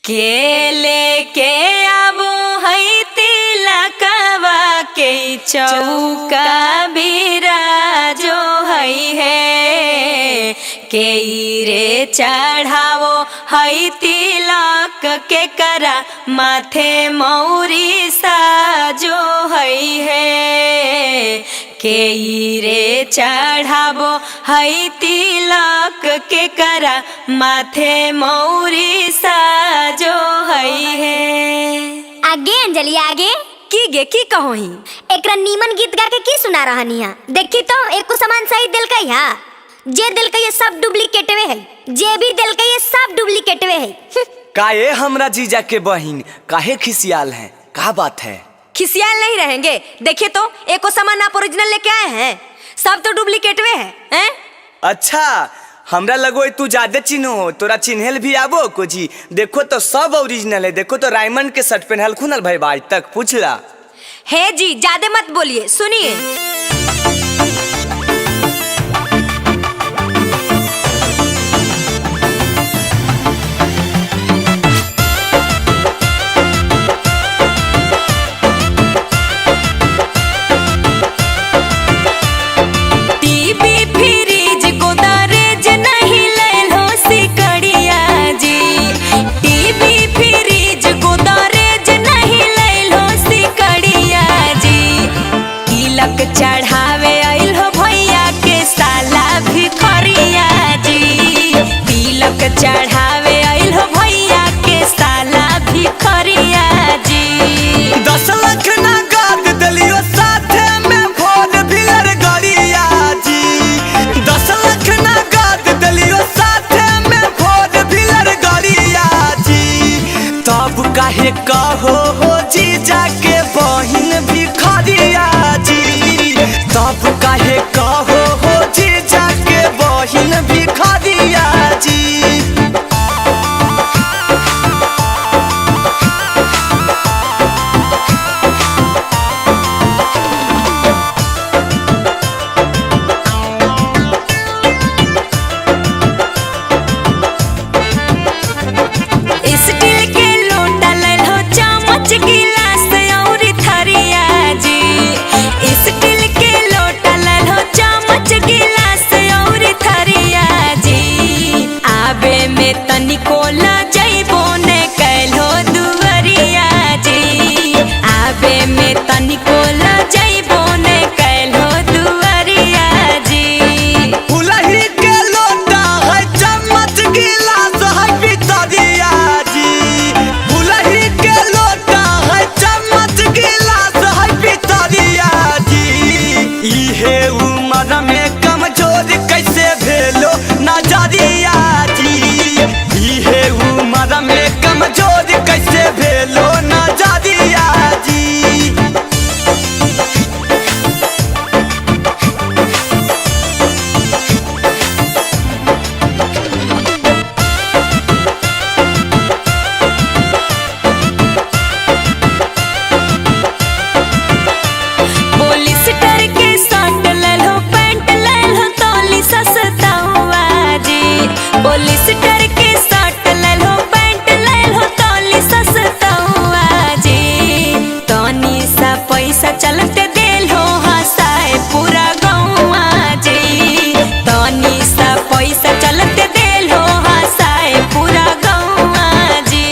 केले के आबो है तिलकवा के चौका बिराजो है के रे चढ़ावो है तिलक के करा माथे मौरी साजो है के रे चढ़ावो है तिलक के करा माथे मौरी साजो है। आगे अंजलि आगे की गे की कहो ही एकरा नीमन गीत गा के की सुना रहनी है। देखी तो एको सामान सही दिल का है, जे दिल का ये सब डुप्लीकेटवे है, जे भी दिल का ये सब डुप्लीकेटवे है। काहे हमरा जीजा के बहिन काहे खिसियाल हैं? का बात है? खिसियाल नहीं रहेंगे। देखिए तो एको सामान आप ओरिजिनल लेके आए हैं, सब तो डुप्लीकेटवे हैं। अच्छा हमरा लगो तू ज्यादा चिन्हो, तोरा चिन्हल भी आबो को जी। देखो तो सब ओरिजिनल है। देखो तो रायमंड के शर्ट पहनल खुनल भाई आज तक पूछला है जी। ज्यादा मत बोलिए, सुनिए। चढ़ावे आइल हो भैया के साला भिखरिया जी, तिलक चढ़ावे आइल हो भैया के साला भिखरिया जी। 10 लाख ना गाद दलियो साथे में फोन भीलर गड़िया जी। 10 लाख ना गाद दलियो साथे में फोन भीलर गड़िया जी। तब काहे कहो हो जीजा के बहिन भिखरिया जी। तब काहे कहो हो जीजा के बहिन भिखरिया जी। स्टील के लोटा ले लो, चम्मच गिलास और थरिया जी। स्टील के लोटा ले लो, चम्मच गिलास और थरिया जी। आबे में तनिको ला जइबो ने कैलो दुवरिया जी। आबे में तनिको ला जइबो ने कैलो दुवरिया जी। फुलही के लोटा है, चम्मच गिलास है पितरिया जी। फुलही के लोटा है, चम्मच गिलास है पितरिया जी। इहे उम्र में कमजोर कैसे भेलो नजरिया जी। इहे उम्र में कमजोर कैसे भेलो नजरिया जी। पॉलिस्टर के शर्ट ले लो, पैंट ले लो, तौली सस्ता हुआ जी। पॉलिस्टर के शर्ट ले लो, पैंट ले लो, तौली सस्ता हुआ जी। तनी सा पैसा चलते देल हो हंसाए पूरा गौवा जी। तनी सा पैसा चलते देल हो हंसाए पूरा गौवा जी।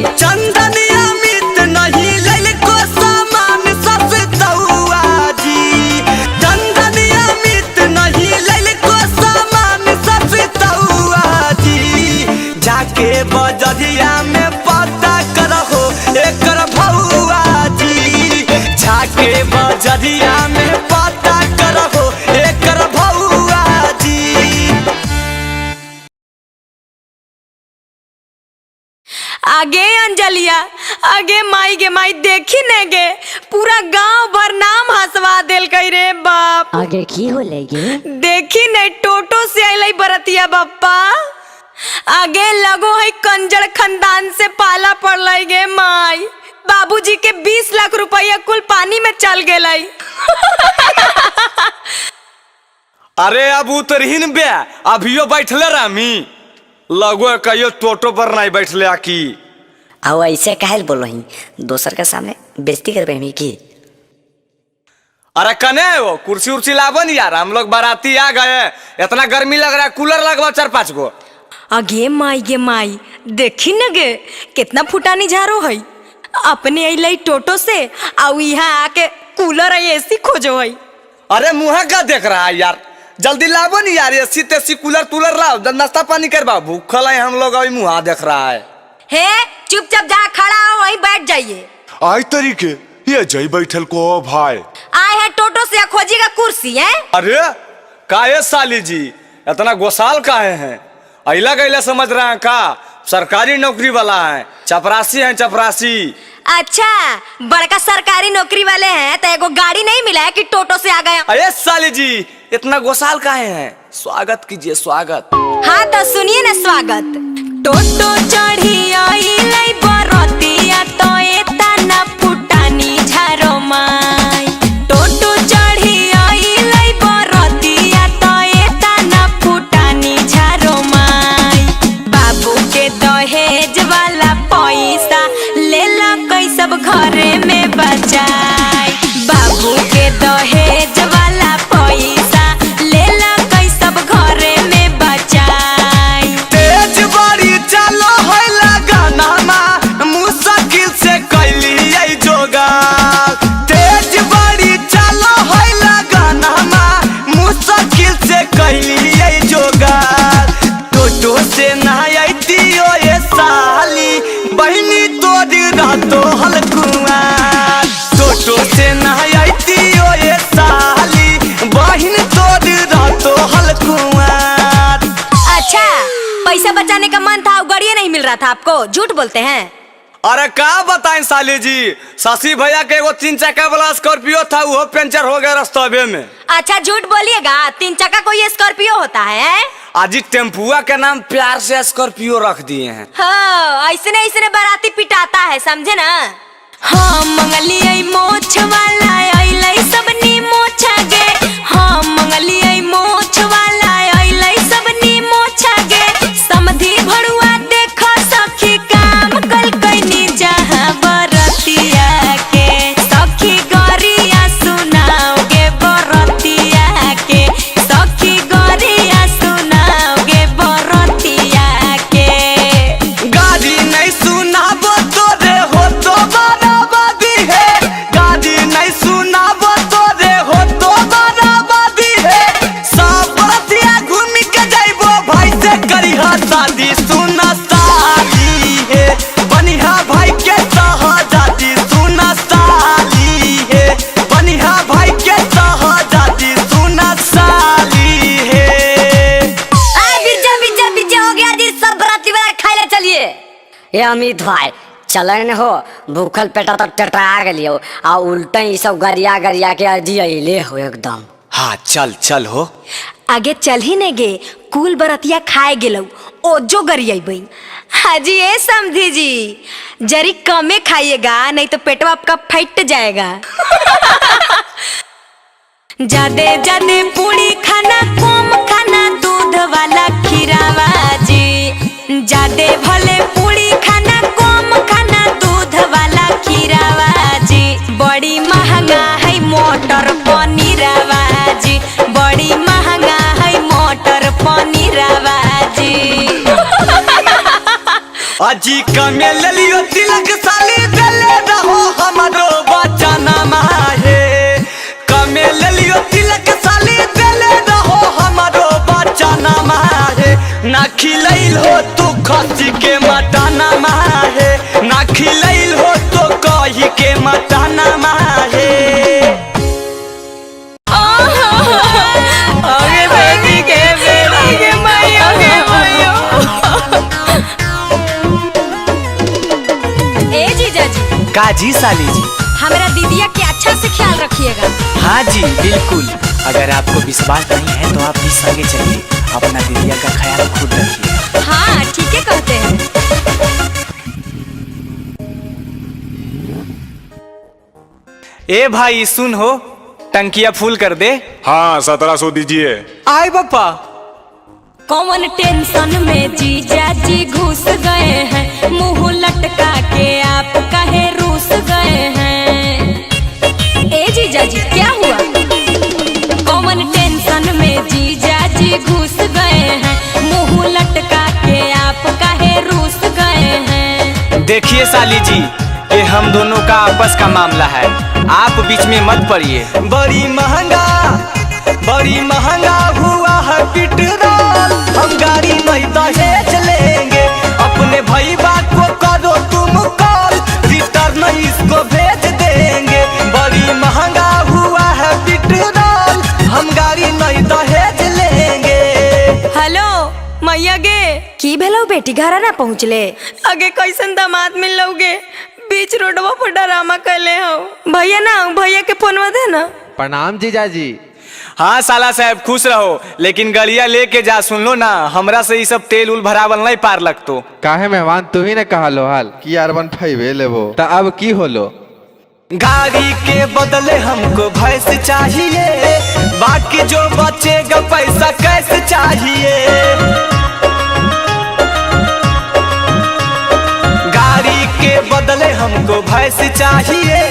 चंदनिया मित नहीं ललको सामान सस्ता हुआ जी। चंदनिया मित नहीं ललको सामान सस्ता हुआ जी। जाके बजरिया में पता करहो एकर भौआ जी। जाके बजरिया में पता करहो एकर भौआ जी। आगे अंजलिया, आगे माई गे माई, देखी ने गे पूरा गांव भर नाम हंसवा देल कई रे बाप। आगे की हो लेगे देखी ने टोटो से आइल बरतिया बप्पा। आगे लगो है कंजर खानदान से पाला पड़ल गे माई। बाबूजी के 20 लाख रुपया कुल पानी में चल गए। अरे अब उतरहीन बे अभियो बैठले रामी लगो कहियो टोटो पर नहीं बैठले आकी आओ ऐसे काहे बोलो ही दोसर के सामने बेइज्जती कर बहमी की। अरे कने वो कुर्सी उर्सी लावन यार, हम लोग बाराती आ गए, इतना गर्मी लग रहा है, कूलर लगवा 4-5 गो। अगे माई देखी न गे कितना फुटानी झारो है। अपने अइले टोटो से आउ यहाँ आके कूलर एसी खोजो है। अरे मुँह का देख रहा है यार, जल्दी लावो नहीं यार, एसी तेसी कूलर तूलर लाओ, नाश्ता पानी करवा, भूखल है हम लोग, अभी मुँह देख रहा है। हे चुपचाप जा खड़ा हो वहीं बैठ जाइए। आई तरीके ये जय बैठल को भाई आए है टोटो से खोजिएगा कुर्सी है। अरे काहे साली जी इतना गोसाल काहे हैं, अइला गैला समझ रहे हैं का, सरकारी नौकरी वाला है, चपरासी है चपरासी। अच्छा बड़का सरकारी नौकरी वाले हैं तो एगो गाड़ी नहीं मिला है कि टोटो से आ गए। अरे साली जी इतना गोसाल काहे हैं, स्वागत कीजिए स्वागत। हाँ तो सुनिए ना स्वागत। टोटो चढ़ी आइले बरतिया तो एतना फुटानी झारो माई। टोटो चढ़ी आइले बरतिया तो एतना फुटानी झारो माई। बाबू के दहेज वाला पैसा लेला कई सब घरे में बचाई। बाबू के दहेज वाला पैसा लेला कई सब घरे में बचाई। तेज बारी चलो है लगाना मुश्किल से कैली जोगा। तेज बारी चलो है लगाना मुश्किल से कैली जोगा। टोटो से नहायती ये साली बहनी तोड़ी रातो हलकुआ। टोटो से नहायती ये साली बहन तोड़ी रातो हलकुआ। अच्छा पैसा बचाने का मन था, गाड़ियाँ नहीं मिल रहा था आपको, झूठ बोलते हैं। अरे क्या बताएं साली जी, शशि भैया के एगो 3 चक्का वाला स्कॉर्पियो था, वो पंचर हो गया रास्ते में। अच्छा झूठ बोलिएगा, 3 चक्का कोई स्कॉर्पियो होता है? आज टेम्पुआ के नाम प्यार से स्कॉर्पियो रख दिए हैं। हाँ ऐसने बाराती पिटाता है, समझे ना। हाँ मंगली मोछ वाला अइलै सबनी मोछा गे। हाँ मंगली मोछ वाला अइलै सबनी मोछा गे। समधी भड़ुआ देखो सखी काम कल कैनी जहाँ बरतिया के। सखी गरिया सुनाओगे बरतिया के। सखी गरिया सुनाओगे बरतिया के। गाड़ी नहीं सुनाबो तो रे हो तो बराबदी है। गाड़ी नहीं सुनाबो तो रे हो तो बराबदी है। सब बरतिया घूम के जाइबो भाई से करिहा शादी, सुना साली है बनिहा भाई के सहजादी। सुना साली है बनिहा भाई के सहजादी। सुना साली है। बीजा हो गया जी, सब बराती वाला खाए ले चलिए। ये अमित भाई चलन हो, भूखल पेटा तो टटा गलियो आ उल्टा ही सब गरिया गरिया के अर्जी अइले हो एकदम। हाँ चल चल हो। आगे चल ही नहीं गे, कुल बरतिया खाए गेलौ ओ जो गरियाई। हाजी ये समझी जी जरी कमे खाइएगा नहीं तो पेटवा आपका फट जाएगा। जादे जादे पूरी खाना कम खाना, दूध वाला खीरावा जी। जादे भले पूरी खाना कम खाना, दूध वाला खीरावा जी। बड़ी महंगा है मोटर पनीरावा जी। बड़ी महंगा है मोटर पनीरावा जी। अजी कमे ले लियो तिलक साली देले रहो हमरो बचना माहे। कमे ले लियो तिलक साली देले रहो हमरो बचना माहे। ना खिलैल हो तू खसी के मटाना माहे। ना खिलैल हो तो कही के मटाना माहे। आगे बेबी के बेबी के मायो के मायो। ए जीजा जी। का जी साली जी। हमारा दीदिया के अच्छा से ख्याल रखिएगा। हाँ जी बिल्कुल, अगर आपको विश्वास नहीं है तो आप भी संगे चलिए, अपना दीदिया का ख्याल खुद रखिए। हाँ ठीक है कहते हैं। ए भाई सुन हो, टंकिया फुल कर दे। हाँ 1700 दीजिए। आए पापा। कौन टेंशन में जीजा जी घुस गए हैं, मुंह लटका के देखिए साली जी, ये हम दोनों का आपस का मामला है, आप बीच में मत पड़िए। बड़ी महंगा हुआ है पेट्रोल, हम गाड़ी नहीं दहेज लेंगे। अपने भाई बात को करो तुम कॉल, रिटर्न इसको भेज देंगे। बड़ी महंगा हुआ है पेट्रोल, हम गाड़ी नहीं दहेज लेंगे। हेलो मैया गे, की भेलो बेटी, घर ना पहुँचले? आगे कैसन दामाद मिल लोगे, बीच रोडवा पर डरामा कैले हो। भैया ना, भैया के फोनवा दे ना। प्रणाम जीजाजी। हाँ साला साहब खुश रहो, लेकिन गड़िया लेके जा, सुन लो ना, हमरा से ये सब तेल उल भरावल नहीं पार लगतो। काहे मेहमान तू ही ने कहा लो हाल कि R15 लेबो, तो अब की होलो? गाड़ी के बदले हमको भैंस चाहिए, बाकी जो बचेगा पैसा कैसे चाहिए। गाड़ी के बदले हमको भैंस चाहिए,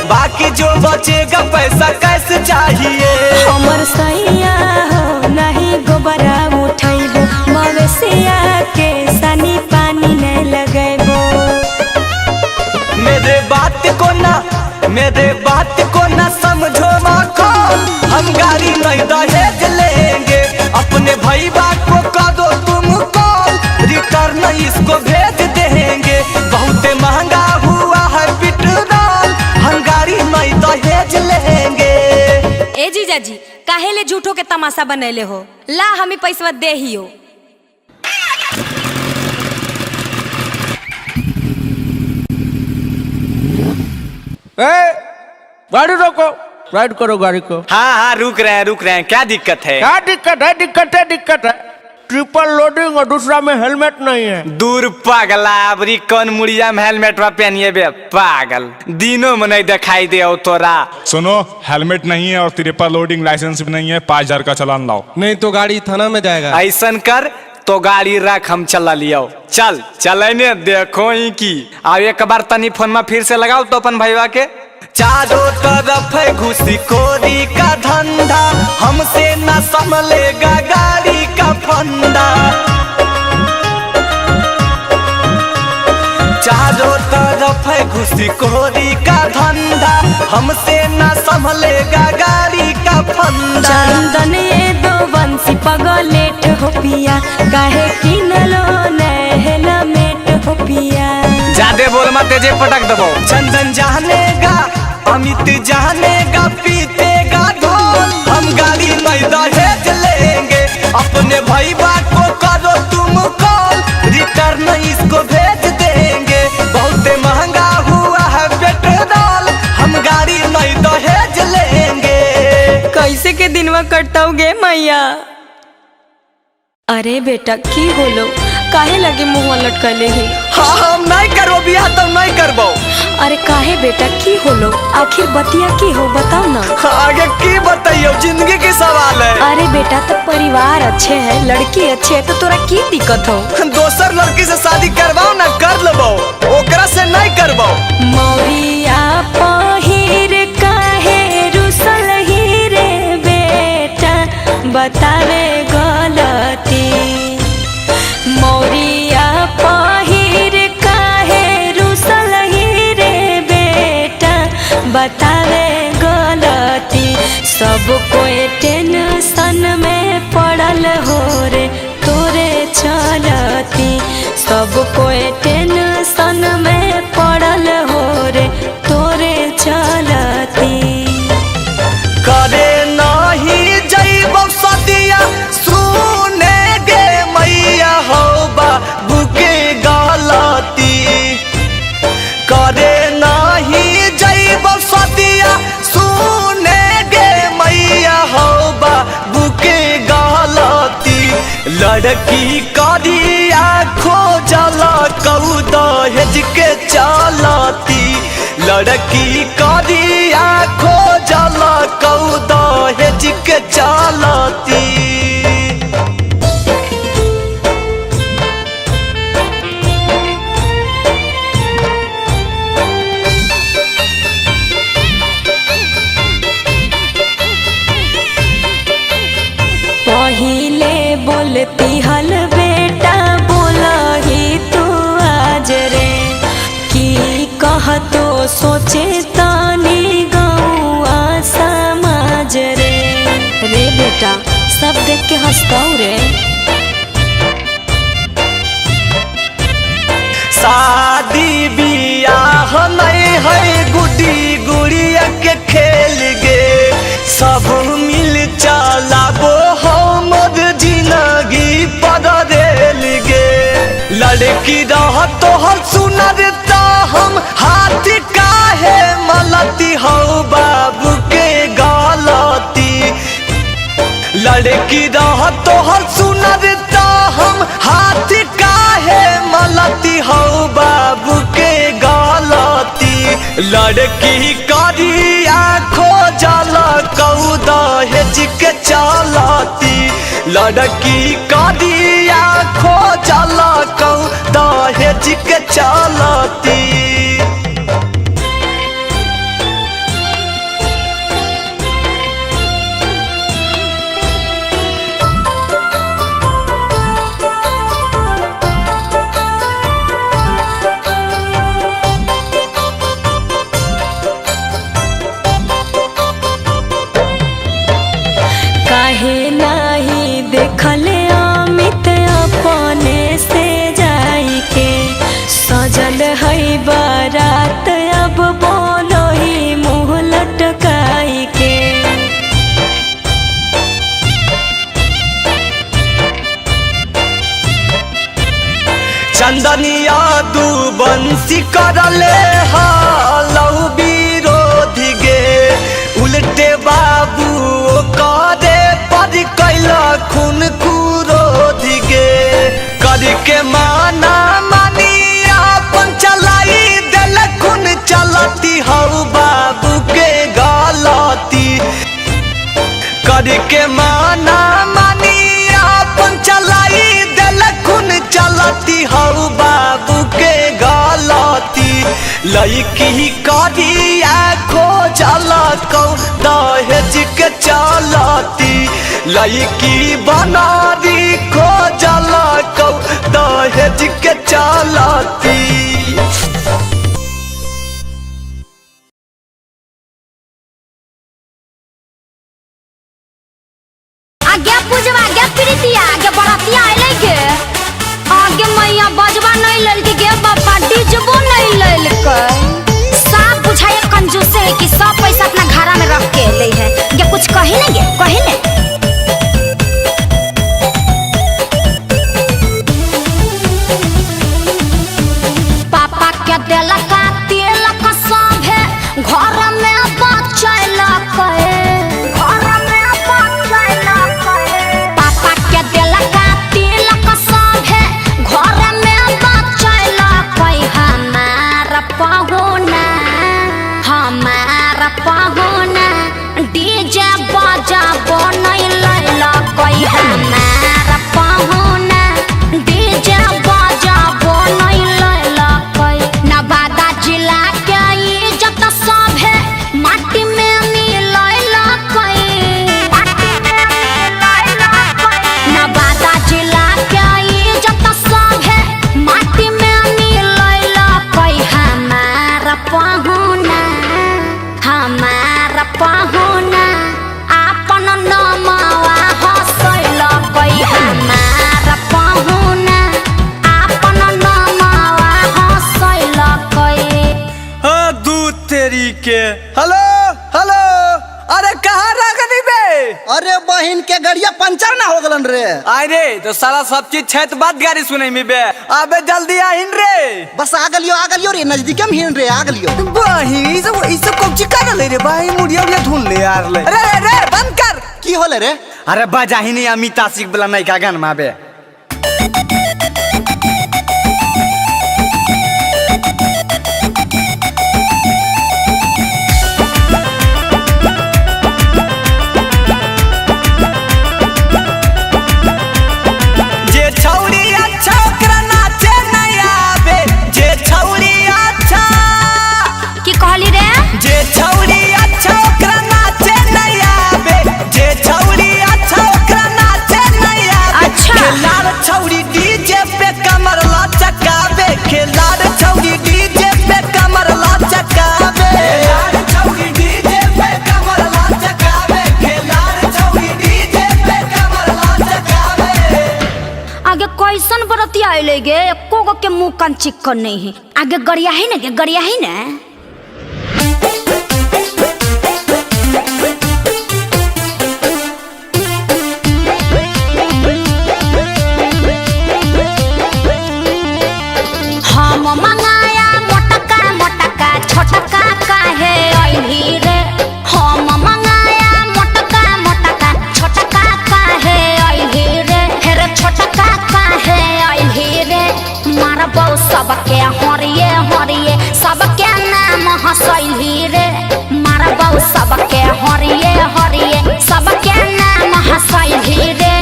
बाकी जो बचेगा पैसा कैसे चाहिए। हमर सैया हो नहीं गोबरा उठैबो, मवेशिया के सनी पानी नहीं लगैबो। मेरे बात को ना समझो माखौल, हम गाड़ी नहीं दहेज लेंगे। अपने भाई बात को कर दो तुम कॉल, रिटर्न इसको भेज देंगे। बहुत महंगा हुआ है पेट्रोल, हम गाड़ी नहीं दहेज लेंगे। ए जीजा जी, काहे ले झूठो के तमाशा बनैले हो? ला हमें पैसा दे ही हो। गाड़ी रोको, राइड करो गाड़ी को। हाँ रुक रहे हैं, क्या दिक्कत है? क्या दिक्कत है। ट्रिपल लोडिंग और दूसरा में हेलमेट नहीं है। दूर पागला, अबरी कौन मुड़िया में हेलमेट पहनिए बे पागल, दिनों में नहीं दिखाई दे तोरा। सुनो, हेलमेट नहीं है और ट्रिपल लोडिंग लाइसेंस भी नहीं है, 5,000 का चालान लाओ। नहीं तो गाड़ी थाना में जाएगा। ऐसन कर तो गाड़ी रख, हम चला लियो। चल देखो ही की। अब एक बार तनी फोन में फिर से लगाओ तो अपन भैया के। चारों तरफ है घुसखोरी का धंधा, हमसे न संभलेगा गाड़ी का फंदा। चारों तरफ है घुसखोरी का धंधा, हमसे न संभलेगा गाड़ी का फंदा। चंदन ये दो बंसी पगलेट हो पिया, काहे किनलो हेलमेट हो पिया। ज्यादा बोल मत, तेजे पटक दबो। चंदन जानेगा, अमित जानेगा, पीतेगा ढोल, हम गाड़ी नहीं दहेज लेंगे। अपने भाई बात को करो तुम कॉल, रिटर्न इसको भेज देंगे। बहुत महंगा हुआ है पेट्रोल, हम गाड़ी नहीं दहेज लेंगे। कैसे के दिनवा कटताओगे मैया? अरे बेटा की होलो, काहे लगे मुँह लटकले ही? हाँ हम नहीं करबो बियाह, तब नहीं करबो। अरे काहे बेटा की होलो, आखिर बतिया की हो बताओ ना। आगे की बताइयो, जिंदगी की सवाल है। अरे बेटा तो परिवार अच्छे है, लड़की अच्छे है, तो तोरा की दिक्कत हो? दोसर लड़की से शादी करवाओ ना, कर लेबो, ओकरा से नहीं करबो। मौरिया पहिर काहे रुसल ही रे बेटा, बतावे गलती। मौरिया पहिर काहे रुसल ही रे बेटा, बतावे गलती। सब कोई टेंशन में पड़ल हो रे तोरे चलती। सब कोई टेंशन में पड़ल हो रे तोरे चलती। करे नहीं जइबो सदिया, सुने गे मैया हो बाबू के गलती। करे नहीं जइबो सदिया, सुने गे मैया हो बाबू के गलती। लड़की करिया खोजल कऊ दहेज के चलती। लड़की करिया खोजल कऊ दहेज के चलती। पहिले बोलती हल बेटा, बोला ही तू आज रे। सोचे तानी गौआ समाज रे। रे बेटा सब देख के हंसताऊ रे। शादी बियाह नहीं है गुडी गुड़िया के खेल गे, सब मिल चलाबो हमर जिंदगी बदल गे। लड़की रह तो हर सुनरता हम हाथ काहे मलती हो बाबू के गलती। लड़की रह तो हर सुनरता हम हाथ काहे मलती हो बाबू के गलती। लड़की करिया खोजल कऊ दहेज के चलती। लड़की करिया खोजल कऊ दहेज के चलती। काहे नाही देखले अमित अपने से जाई के। सजल है बारात अब बोलो ही मुँह लटकाई के। चंदनिया दू बंसी करले हालौ विरोधी गे। उल्टे बाबू करे पर कैला खून कुरोधी गे। करके माना मानी अपन चलाई दिल खून चलती हो बाबू के गलती। करके माना मानी अपन चलाई दिल खून चलती हो बाबू के गलती। लड़की करिया खोजल कऊ दहेज के चलती। लड़की बनारी खोजल कऊ दहेज के चलती। आगे पूजवा आगे प्रीतिया आगे बरातिया आइले गे। आगे मैया बजवा नहीं ललके गे बापा डीजबो नहीं ललके। सब बुझाए कंजूस है कि सब पैसा अपना घरा में रख के ले है। ये कुछ कही नहीं गे कही नहीं। पापा के देलक तिलक सब है घर में बचैलक। घर में बचैलक। पापा के देलक तिलक सब है घर में बचैलक। हमारा पहुना हमारा पहुना डीजे बजाबो नहीं लैलक। हमारा पहुना डीजे बजाबो नहीं लैलक। नवादा जिला के इज्जत सब है माटी में मिलैलक। नवादा जिला के इज्जत सब है माटी में मिलैलक। हमारा पहुना हमारा पहुना अपन नमवा हंसैलक। हमारा पहुना अपन नमवा हंसैलक। दू तेरी के। हेलो हेलो, अरे कहाँ रखनी बे? अरे बहन के गड़िया पंचर ना हो गलन रे। अरे तो सारा सब चीज छैत बात गाड़ी सुने में बे। अबे जल्दी आहिन रे। बस आ गलियो रे नजदीक में हिन रे आ गलियो। बही सब कौन ची कर ले रे भाई मुड़िया उड़िया ढूंढ ले यार ले। अरे रे बंद कर। की होले रे? अरे बजाही नहीं अमित आशिक वाला नहीं का गान माबे। मुंह कन चिकन नहीं है आगे गरिया है ना गरिया है ना हम मंगाया मोटका मोटका छोटका काहे अइली रे हम मंगाया मोटका मोटका छोटका काहे अइली रे हेरे छोटका काहे अइली रे मारबौ सबके हरिये हरिये सबके नाम हसैली रे मारबौ सबके हरिये हरिये सबके नाम हसैली रे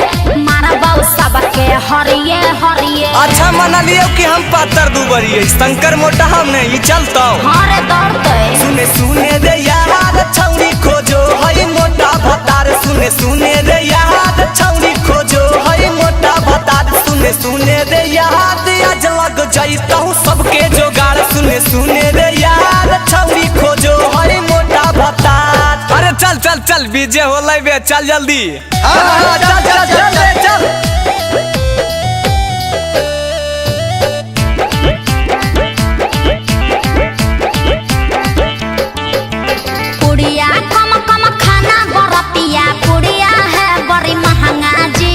मारबौ सबके हरिये हरिये। अच्छा मना लियो कि हम पातर दुबरिए शंकर मोटा हम नहीं चलता हरे दौड़ते सुने सुने रे यार छौरी खोजो हई मोटा भतार सुने सुने रे यार छौरी खोजो हई मोटा भतार सुने सुने रे यार आज लग जाइता हूँ सबके जोगाड़ सुने सुने रे यार छौरी खोजो हई मोटा भतार। अरे चल चल चल बीजे हो बे चल जल्दी चल चल चल रे चल। पुड़िया कम कम खाना बरतिया पुड़िया है बड़ी महंगा जी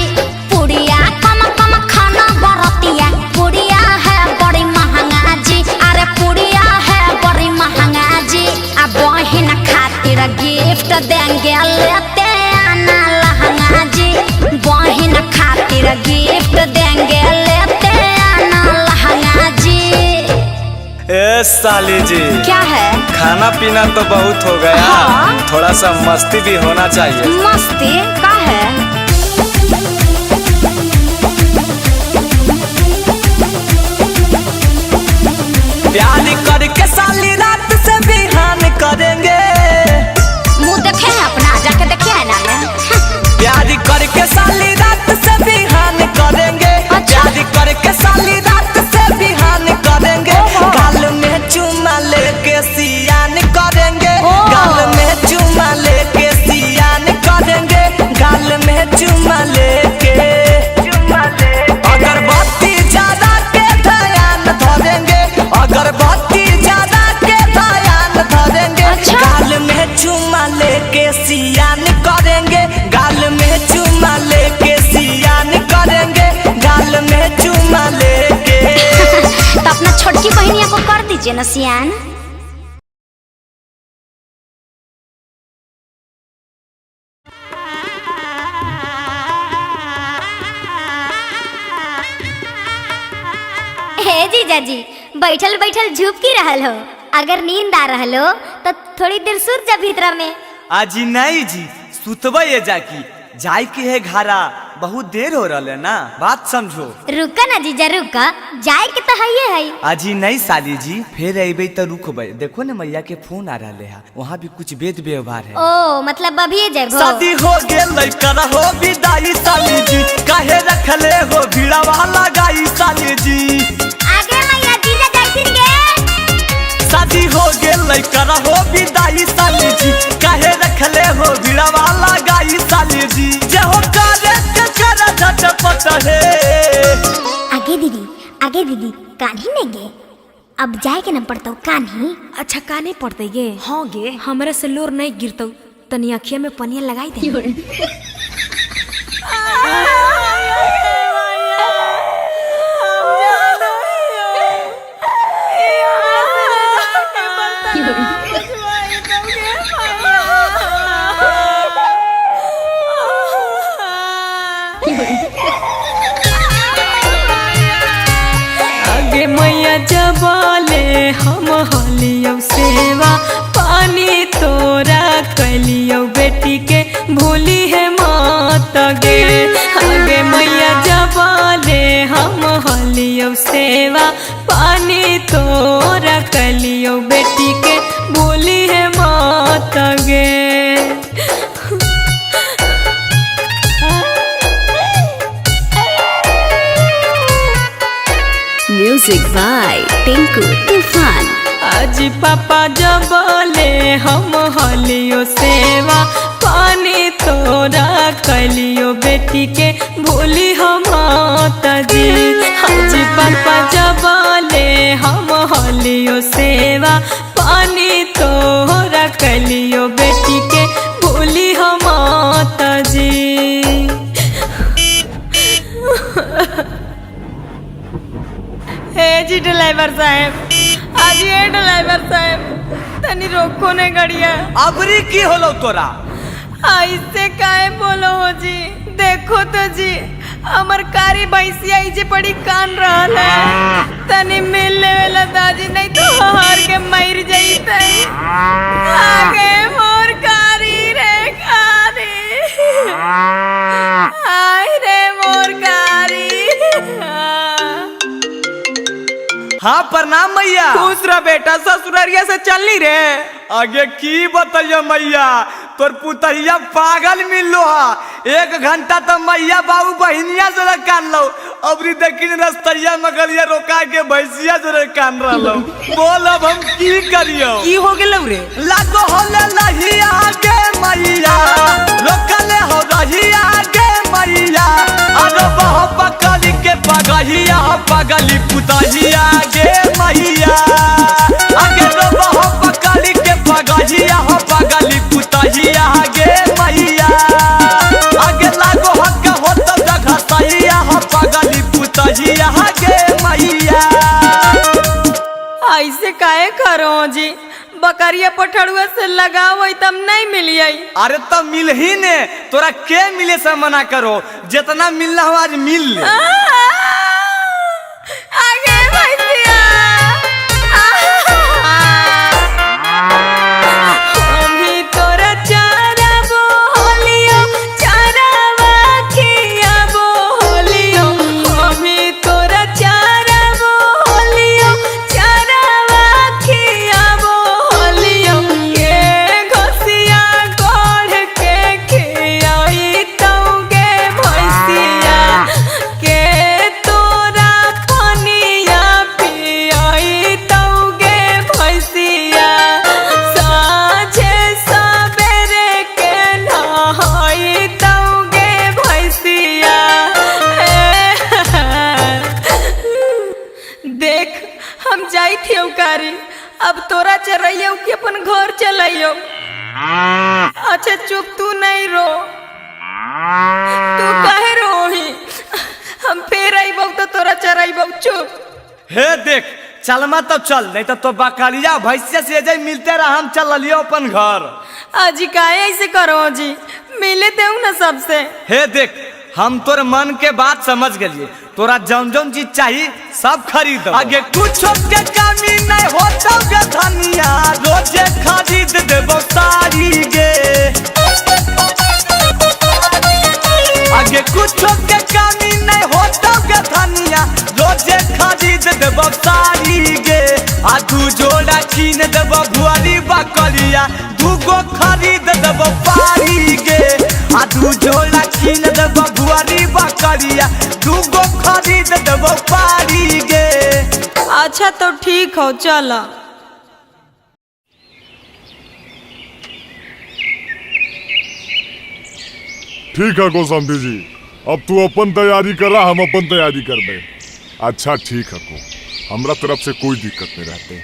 पुड़िया कम कम खाना बरतिया पुड़िया है बड़ी महंगा जी अरे पुड़िया है बड़ी महंगा जी अब बहिन खातिर गिफ्ट देंगे लेते आना लहंगा जी बहिन खातिर गिफ्ट देंगे लेते आना लहंगा जी। ए साली जी क्या है खाना पीना तो बहुत हो गया हाँ। थोड़ा सा मस्ती भी होना चाहिए। मस्ती का है प्यार करके साली रात से बिहान करेंगे मुंह देखे हैं अपना जाके देखिए है ना प्यार करके साली रात से बिहान करेंगे प्यार करके साली रात से बिहान करेंगे गाल में चुमा लेके सियान करेंगे गाल में चुमा लेके सियान करेंगे गाल में चुमा लेके अगरबत्ती ज्यादा के ध्यान धरेंगे अगरबत्ती ज्यादा के ध्यान धरेंगे गाल में चुमा लेके सियान करेंगे गाल में चुमा लेके सियान करेंगे गाल में चुमा लेके तो अपना छोटकी बहनिया को कर दीजिए ना सियान। हे जीजा जी बैठल बैठल झुप की रहल हो अगर नींद आ रहल हो तो थोड़ी देर सुत जा भीतर में। आजी नहीं जी सुतबे ये जाकी जाय के है घरा बहुत देर हो रहा है ना बात समझो। रुका ना जीजा रुका जाए के तो है आजी नहीं साली जी फिर अबे तो रुकबे देखो ना मैया के फोन आ रहा है वहाँ भी कुछ वेद व्यवहार है। ओ मतलब अभी जाबो शादी हो गेल कर हो विदाई साली जी काहे रखले हो भीड़ा वाला गाई साली जी आगे मैया जीजा जाइथिन गे शादी हो गेल कर हो विदाई साली जी काहे रखले हो भीड़ा वाला गाई साली जी जे हो करे के कर झटपट है। आगे दीदी कान्ही नहीं गे अब जाए के न पड़ता कान्ही। अच्छा काने पड़ते गे हाँ गे हमरा से लोर नहीं गिरतो तनी अखिया में पनिया लगाई दे आगे मैया जबाले हम हलियो सेवा पानी तोरा कलियो बेटी के भूली है मात गे आगे मैया जबाले हम हलियो सेवा पानी तोरा कलियो बेटी के भूली है मात गे। म्यूजिक बाय टिंकू तूफान। आज पापा जबले हम हलियो सेवा पानी तोरा कलियो बेटी के भूली हम जी आज पापा जबले हम हलियो सेवा पानी तोहरा कलियो बेटी के भूली हम माता जी। हे जी ड्राइवर साहब, आज ये ड्राइवर साहब तनी रोको ने गड़िया। अबरी की होलो तोरा? ऐसे काहे बोलो हो जी? देखो तो जी हमर कारी भैंसिया इजे बड़ी कान रहल है, तनी मिल लेवेला दादी, नहीं तो हार के मर जईते। आगे मोर कारी रे कारी, आय रे मोर कारी। हाँ प्रणाम मैया। खुश रह बेटा, ससुरारिया से चलनी रे। आगे की बताइए मैया, तोर पुतहिया पागल मिलो हा। 1 घंटा तो मैया बाबू बहिनिया से कान लो, अबरी देखिन रस्तैया मगलिया रोका के भैंसिया से कान रहो। बोल अब हम की करियो? की हो गेलौ रे? लागो होले लहिया के मैया, रोकले हो रहिया के मैया, अरे बह पकड़ी के पगहिया पगली पुतहिया गे मैया, आगे रो बह पकड़ी के पगहिया पगली पुतहिया गे मैया, आगे लागो हक हो तो जगह सहिया पगली पुतहिया गे मैया। ऐसे काहे करो जी? बकरिया पठड़ुआ से लगाओ तब नहीं मिलिए। अरे तो मिल ही ने, तोरा के मिले से मना करो, जितना मिलना हो आज मिल ले। आगे भैंसिया, अभी तोरा चारा बोलियो, चारावा खिया बोलियो, अभी तोरा चारा बोलियो, चारावा खिया बोलियो, के घसिया गोढ़ के खियाई तौगे भैंसिया, के तोरा पनिया पियाई तौगे भैंसिया, साँझे सबेरे के नहाई तौगे भैंसिया। देख हम जाई थी उकारी, अब तोरा चरइयो कि अपन घर चलाइयो। अच्छा चुप, तू नहीं रो, तू काहे रोही? हम फिर आइबो तो तोरा चराइबो, चुप। हे देख चलमा तो चल, नहीं तो बकरिया भैंसिया से जाई मिलते रह, हम चल लियो अपन घर। अजी काहे ऐसे करो जी? मिले दे ना सबसे। हे देख हम तोर मन के बात समझ गलिए, तोरा जौन जौन चीज चाहिए सब खरीद। आगे कुछ के कमी नहीं होता गे धनिया, रोजे खरीद देबो सारी गे। आगे कुछ के कमी नहीं होता गे धनिया, रोजे खरीद देबो सारी गे। आ 2 जोड़ा कीन देबो भुआरी बकरिया, 2 गो खरीद देबो पारी गे। आ 2 जोड़ा कीन देबो भुआरी बकरिया, 2 गो खरीद देबो पारी गे। अच्छा तो ठीक हो, चलो। ठीक है गोसाम्बी जी, अब तू अपन तैयारी करा, हम अपन तैयारी करबे। अच्छा ठीक है को, हमरा तरफ से कोई दिक्कत नहीं रहते।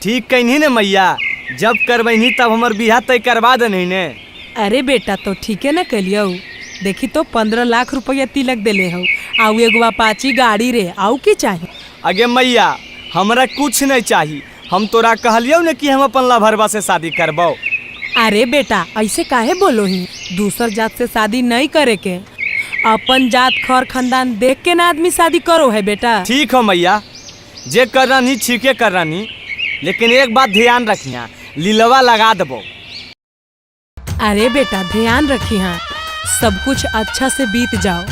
ठीक कहीं ने मैया, जब करबही तब हमर बियाह तय करवा देनी ने। अरे बेटा तो ठीक है ना कलियो, देखी तो 15 लाख रुपया तिलक देले हो, आउ एगो अपाची गाड़ी रे, आउ की चाहिए? अगे मैया हमरा कुछ नहीं चाहिए, हम तोरा कहलियो ने कि हम अपन लभरवा से शादी करबो। अरे बेटा ऐसे काहे बोलो ही? दूसर जात से शादी नहीं करे के, अपन जात खर खानदान देख के ना आदमी शादी करो है बेटा। ठीक हो मैया, जे कर रही ठीके कर रही, लेकिन एक बात ध्यान रखिया, लीलवा लगा देबो। अरे बेटा ध्यान रखी, हाँ सब कुछ अच्छा से बीत जाओ।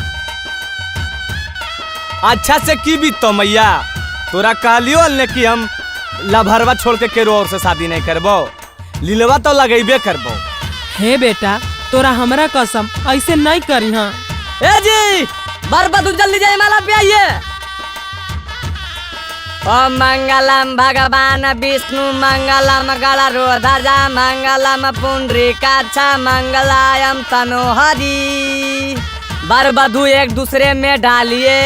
अच्छा से की बीतो मैया? तोरा कहलियो ने कि हम लभरवा छोड़ के केरो और से शादी नहीं करबो, लीलवा तो लगेबे करबो। हे बेटा तोरा हमरा कसम ऐसे नहीं करी। हाँ ए जी बरबदू जल्दी जाए माला पे आइए। ओम मंगलम भगवान विष्णु मंगलम गणरोधजा मंगलम पुंडरीकाक्ष मंगलायम तनोहरि। बरबदू एक दूसरे में डालिए,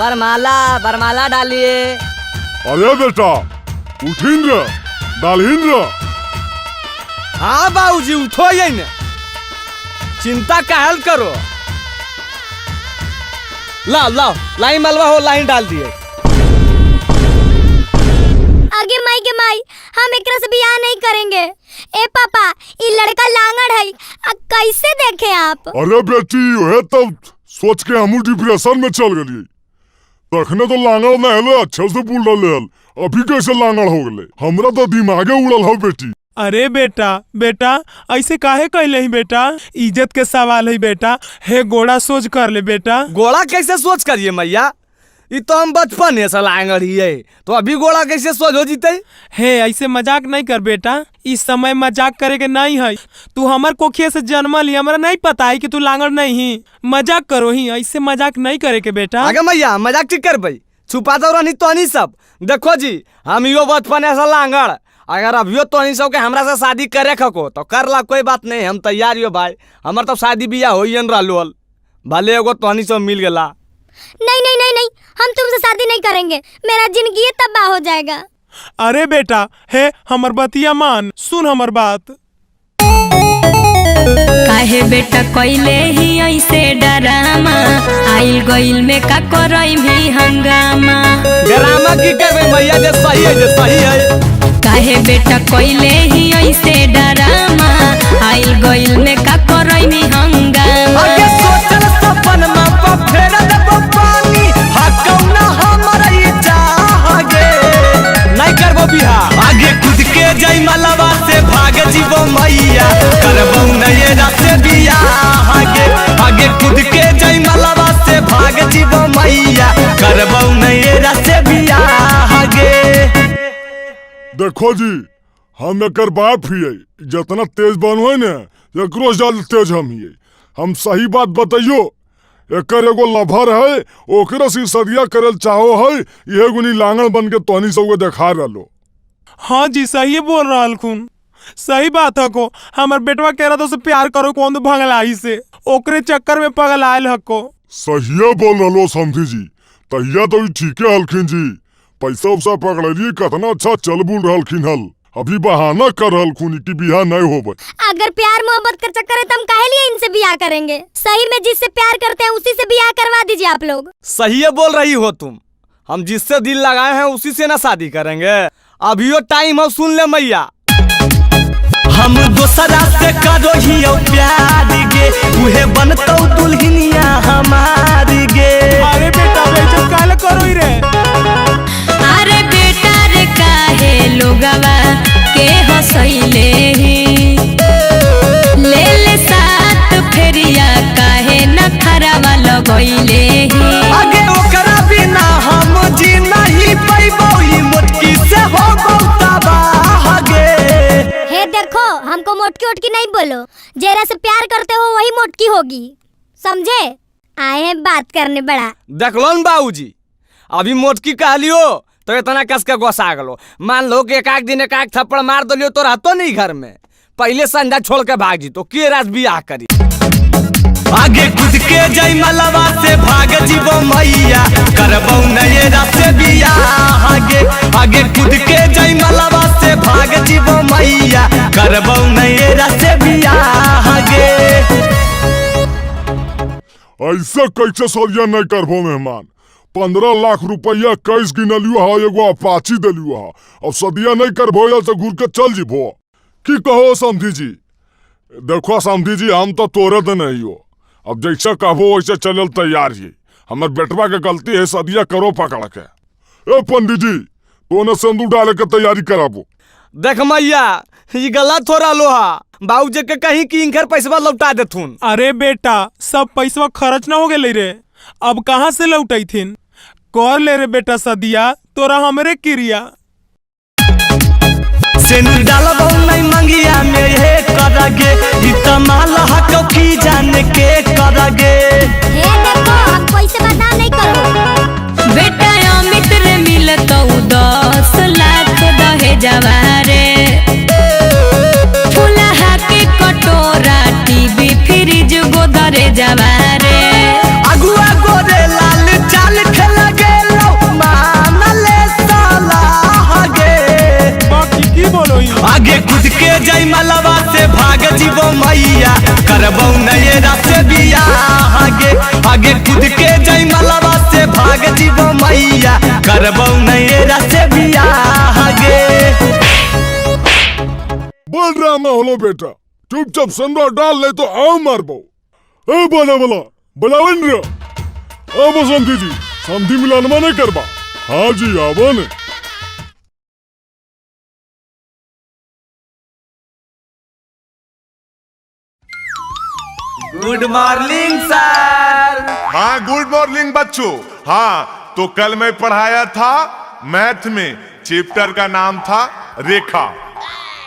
बरमाला डालिए। अरे बेटा उठिन रे, डालहिन रे। हाँ बाबूजी उठो ये ने, चिंता काहल करो। लाओ लाइन मलवा हो, लाइन डाल दिए। आगे माई के माई, हम एकरा से बियाह नहीं करेंगे। ए पापा, ये लड़का लांगड़ है, कैसे देखे आप? अरे बेटी है तब सोच के हम डिप्रेशन में चल गई। तखने तो लांगड़ न हेले, अच्छे से बोल रहे हल, अभी कैसे लांगड़ हो गए? हमरा तो दिमागे उड़ल हो बेटी। अरे बेटा ऐसे काहे कहले ही बेटा? इज्जत के सवाल है बेटा। हे गोड़ा सोच कर ले बेटा। गोड़ा कैसे सोच करिए मैया? ये तो हम बचपन है सलांगड़ ही है, तो अभी गोड़ा कैसे सोच हो जीते? हे ऐसे मजाक नहीं कर बेटा, इस समय मजाक करे के नहीं है। तू हमार कोखिए से जन्मल ही, हमरा नहीं पता है कि तू लांगड़ नहीं ही। मजाक करो ही, ऐसे मजाक नहीं करे के बेटा। आगे मैया मजाक ठीक कर भाई, छुपा दो रही तो नहीं सब। देखो जी हम यो बचपन ऐसा लांगड़, अगर अभियो तो नहीं सब के हमरा से शादी करे खको तो कर ला, कोई बात नहीं, हम तैयार हो भाई। हमार तो शादी बियाह हो रहा, भले एगो तो सब मिल गला। नहीं, हम तुमसे शादी नहीं करेंगे, मेरा जिंदगी तबाह हो जाएगा। अरे बेटा हे हमर बतिया मान, सुन हमर बात। काहे बेटा कोइले ही ऐसे डरामा, आइल गइल में का करई भी हंगामा। डरामा की करबे मैया, जे सही है। काहे बेटा कोइले ही ऐसे डरामा, आइल गइल में का करई भी हंगामा। आगे सोचल सपन में फेर देबो पानी, हकौना हमर ई चाहगे नहीं करबो बिहार। आगे खुद के जई मलवा से भाग जीवो मैया, करबो नये रास्ते बियाह। आगे खुद के जई मलवा से भाग जीवो मैया, करबो नये रास्ते बियाह। देखो जी हम एक बाप ही है, जितना तेज बनवे ने एकरो ज्यादा तेज हम ही। हम सही बात बताइयो, एकर एगो लभर है, ओकरा से सदिया करल चाहो है, ये गुनी लांगड़ बन के तोहनी सब देखा रहो। हाँ जी सही बोल रहा खून, सही बात है को। हमार बेटवा कह रहा तो से प्यार करो कौन तो भंगलाई से, ओकरे चक्कर में पगल आयल हको। सहिया बोल रहो समझी जी, तहिया तो ठीक है हलखिन जी। पैसा उसा पकड़लिए, कितना अच्छा चल बुल रहलखिन हल। अभी बहाना कर रहलखुन कि बियाह नहीं होबे। अगर प्यार मोहब्बत का चक्कर है तो हम काहे लिए इनसे बियाह करेंगे? सही में जिससे प्यार करते हैं उसी से बियाह करवा दीजिए आप लोग। सही है बोल रही हो तुम, हम जिससे दिल लगाए हैं उसी से ना शादी करेंगे। अभी टाइम है, सुन ले मैया। हम दोसरा से करो ही प्यार गे, उहे बनतो दुल्हनिया हमारी गे। अरे बेटा बेइज्जत काहे करो ही रे? अरे बेटा रे काहे लोगवा के हंसैले ही, ले ले साथ फेरिया काहे न खरावा लगैले ही। आगे ओकरा बिना हम जी नहीं पैबो, ई मोटकी से हो तबाह गे। हे देखो, हमको मोटकी ओटकी नहीं बोलो, जेरा से प्यार करते हो वही मोटकी होगी, समझे? आए हैं बात करने बड़ा। देख लो न बाबूजी, अभी मोटकी कह लियो तो इतना कस के गोसा गलो। मान लो कि एक दिन एक थप्पड़ मार दो तो रहतो नहीं घर में, पहले संध्या छोड़ के भाग जी तो के रात बियाह करी। आगे खुद के जई मलवा से भाग जीवो मैया, करबो नये रास्ते बियाह। आगे खुद के जई मलवा से भाग जीवो मैया, करबो नये रास्ते बियाह। ऐसा कैसे सदिया नहीं करबो मेहमान? 15 लाख रुपया कैश गिनलियो हा, एगो अपाची दिलियो हा, अब सदिया नहीं करबो या तो घूर के चल जीबो। की कहो समझी जी? देखो समझी जी, हम तो तोरे तो नहीं हो, अब जैसा कहबो वैसे चलल तैयार ही। हमार बेटवा के गलती है, सदिया करो पकड़ के। ए पंडित जी तोने सिंदूर डाले के तैयारी कराबो। देख मैया ये गलत हो रहा लोहा, बाबूजी के कहीं की इनकर पैसा लौटा देथुन। अरे बेटा सब पैसा खर्च ना हो गए रे, अब कहाँ से लौटाई थिन? कर ले रे बेटा सदिया, तोरा हमरे क्रिया। सिंदूर डालबो नहीं मंगिया में हे करगे, ई तमाल हक की जान के करगे। हे देखो, हम कोई से बदनाम नहीं करो। बेटा अमित रे मिलतो 10 लाख दहेजवा रे, फुलहा के कटोरा टीवी फ्रिज गोदरेजवा रे। अगुआ गोरे लाल चाल खेला जयमलवा से भाग जीवो मैया करबौ नैरा से बियाह आगे आगे खुद के जयमलवा से भाग जीवो मैया करबौ नैरा से बियाह आगे। बोल ड्रामा होलो बेटा, चुपचाप संदूर डाल ले तो आओ मारबो। ए बोला बलावेंद्र, आ बसंती जी समधी मिलन नहीं करबा। हाँ जी आवो ने। गुड मॉर्निंग सर। हाँ गुड मॉर्निंग बच्चों। हाँ तो कल मैं पढ़ाया था मैथ में, चैप्टर का नाम था रेखा,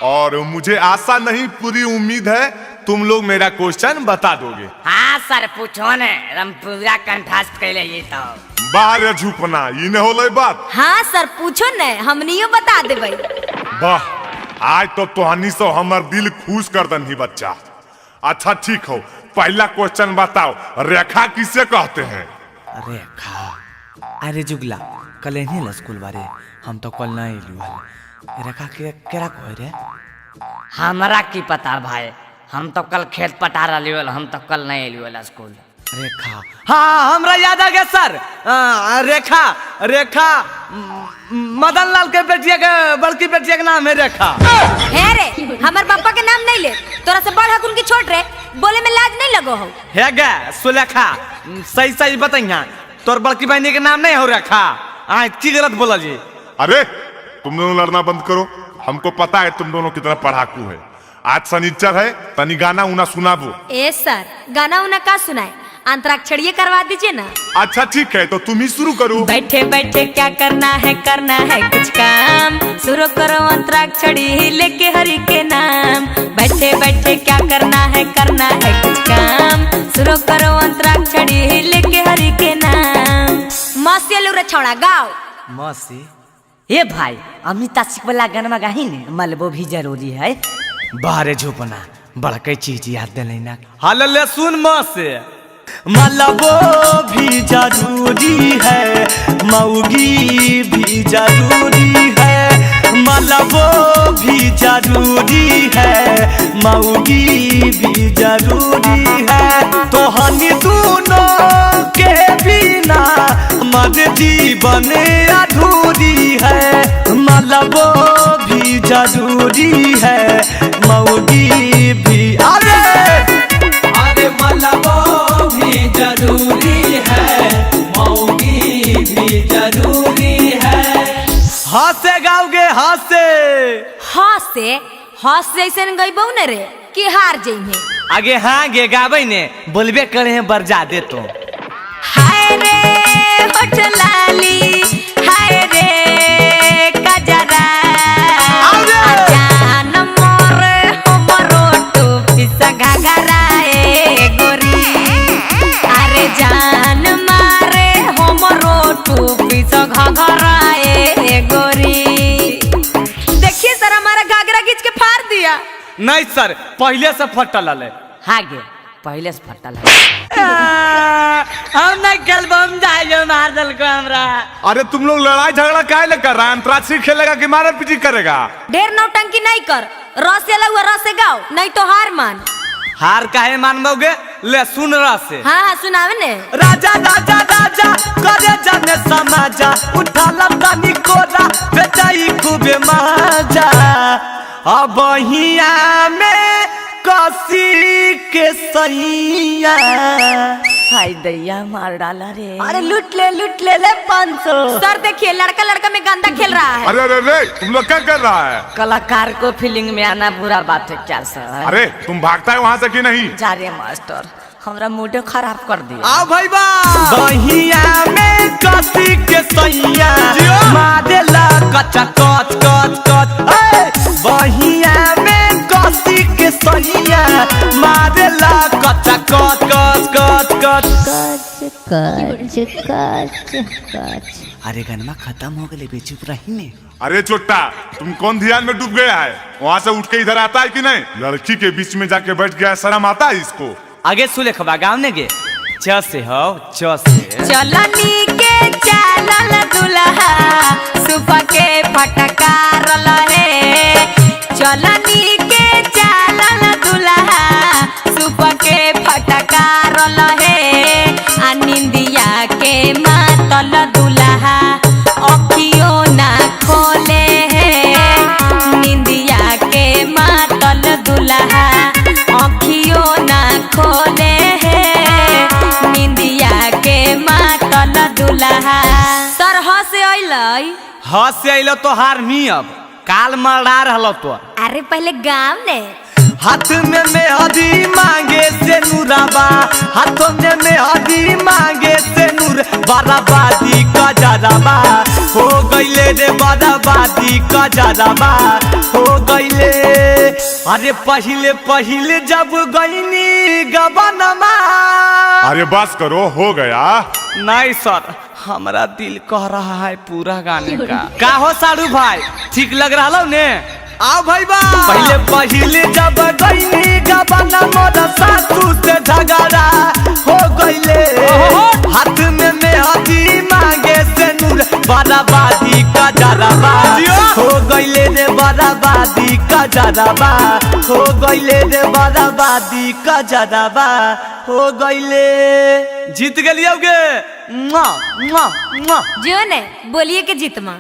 और मुझे आशा नहीं पूरी उम्मीद है तुम लोग मेरा क्वेश्चन बता दोगे। हाँ सर पूछो ने, हम पूरा कंठस्थ कैले ये तो। बाहर झुपना ये न होले बात। हाँ सर पूछो न, हमनियो बता देबै। वाह, आज तो तोहनी से हमर दिल खुश कर दनी बच्चा। अच्छा ठीक हो, पहला क्वेश्चन बताओ, रेखा किसे कहते हैं? रेखा, अरे जुगला कल नहीं स्कूल बारे, हम तो कल नहीं एलू। रेखा के केरा कहे रे? हमरा की पता भाई, हम तो कल खेत पटा रही, हम तो कल नहीं एलू स्कूल। रेखा, हाँ हमरा याद आ गया सर। रेखा रेखा मदन लाल के बेटिया के बड़की बेटिया के नाम है रेखा। हे रे, हमर पापा के नाम नहीं ले, तोरा से बड़ हकुन की छोट रे, बोले में लाज नहीं लगो हो। है गे सुलेखा, सही सही बताइया, तोर बड़की बहनी के नाम नहीं हो रेखा। आज की गलत बोला जी? अरे तुम दोनों लड़ना बंद करो, हमको पता है तुम दोनों कितना पढ़ाकू है। आज शनिचर है, तनी गाना उना सुनाबो। ए सर गाना उना का सुनाए, अंतराक्षरी करवा दीजिए ना। अच्छा ठीक है, तो तुम ही शुरू करो। बैठे बैठे क्या करना है कुछ काम, शुरू करो अंतराक्षरी लेके हरि के नाम। बैठे बैठे क्या करना है कुछ काम, शुरू करो अंतराक्षरी लेके हरि के नाम। मौसी लू रे छौड़ा गाओ। मौसी ए भाई, अमिता सिक वाला गाना गाही ने, मलबो भी जरूरी है। बाहरे झोपना बड़के चीज याद दिलाई ना। हाल ले सुन मौसी, मलबो भी जरूरी है, मौगी भी जरूरी है। मलबो भी जरूरी है, मौगी भी जरूरी है। तो हम दोनों के बिना मर जीवन अधूरी है। मलबो भी जरूरी है, मौगी भी। अरे मलबो भी जरूरी है, मौगी भी जरूरी है। हंसे गाओगे हंसे? हंस जैसे गईबो न रे कि हार जइहे। आगे हाँ गे गाबै ने, बोलबे करे हैं बरजा दे तो। हाय रे होठ लाली, हाय रे कजरा, जान मोरे हमरो टोपी सा घाघरा ए गोरी। अरे जान मारे हमरो टोपी सा घाघरा ए गोरी। देखिए सर हमारा घाघरा खींच के फाड़ दिया। नहीं सर, पहले से फटल है। हाँ गे पहले से फटल है। हम नहीं खेलब, हम जाए मार दल को हमरा। अरे तुम लोग लड़ाई झगड़ा काहे ले कर रहा है? अंतराक्षरी खेलेगा कि मारा पीटी करेगा? ढेर नौटंकी नहीं कर, रस से लगा रस से गाओ, नहीं तो हार मान। हार काहे मानबोगे? ले सुन रस से। हाँ सुनावे ने। राजा राजा राजा करे जाने समाजा, उठा लतानी कोरा बेचाई खूबे माजा। अब हिया में कसी के सैया। हाय दैया मार डाला रे। अरे लूट ले 500। सर देखिए लड़का लड़का में गंदा खेल रहा है। अरे अरे अरे तुम लोग क्या कर रहा है? कलाकार को फीलिंग में आना बुरा बात है क्या सर? अरे तुम भागता है वहाँ से कि नहीं? जा रे मास्टर, हमरा मूड खराब कर दिया। आओ भाई बा बहिया में कसी के सैया, मारेला कचा कच कच कच। बहिया में कसी के सैया, मारेला कचा कच कच कच कच। अरे गनमा खत्म हो गए, चुप रही ने। अरे चोट्टा, तुम कौन ध्यान में डूब गया है? वहाँ से उठ के इधर आता है कि नहीं? लड़की के बीच में जाके बैठ गया, शर्म आता है इसको? आगे सुलेखबा गाँव ने गे च से हो च से। चलनी के चालल दुल्हा सुबह के फटकार लहे, चलनी के बताई। हद से अइलो तो हार मी अब काल मरडा रहलो तो। अरे पहले गाँव ने हाथ में मेहदी मांगे से नूराबा, हाथों में मेहदी मांगे से नूर, बराबादी का जराबा हो गईले रे, बराबादी का जराबा हो गईले। अरे पहिले पहिले जब गईनी गबनमा। अरे बस करो, हो गया। नहीं सर, हमारा दिल कह रहा है पूरा गाने का हो साड़ू भाई, ठीक लग रहा लो ने? आओ भाई बा। पहिले पहिले जब गईनी गबना मोर सासू से झगड़ा हो गईले, हाथ में मेहदी मांगे से नूर, बराबादी का जराबा हो गईले रे, बराबादी का जराबा हो गईले रे, बराबादी का जराबा हो गईले। जीत गलियो गे। जो ने बोलिए के जीतमा।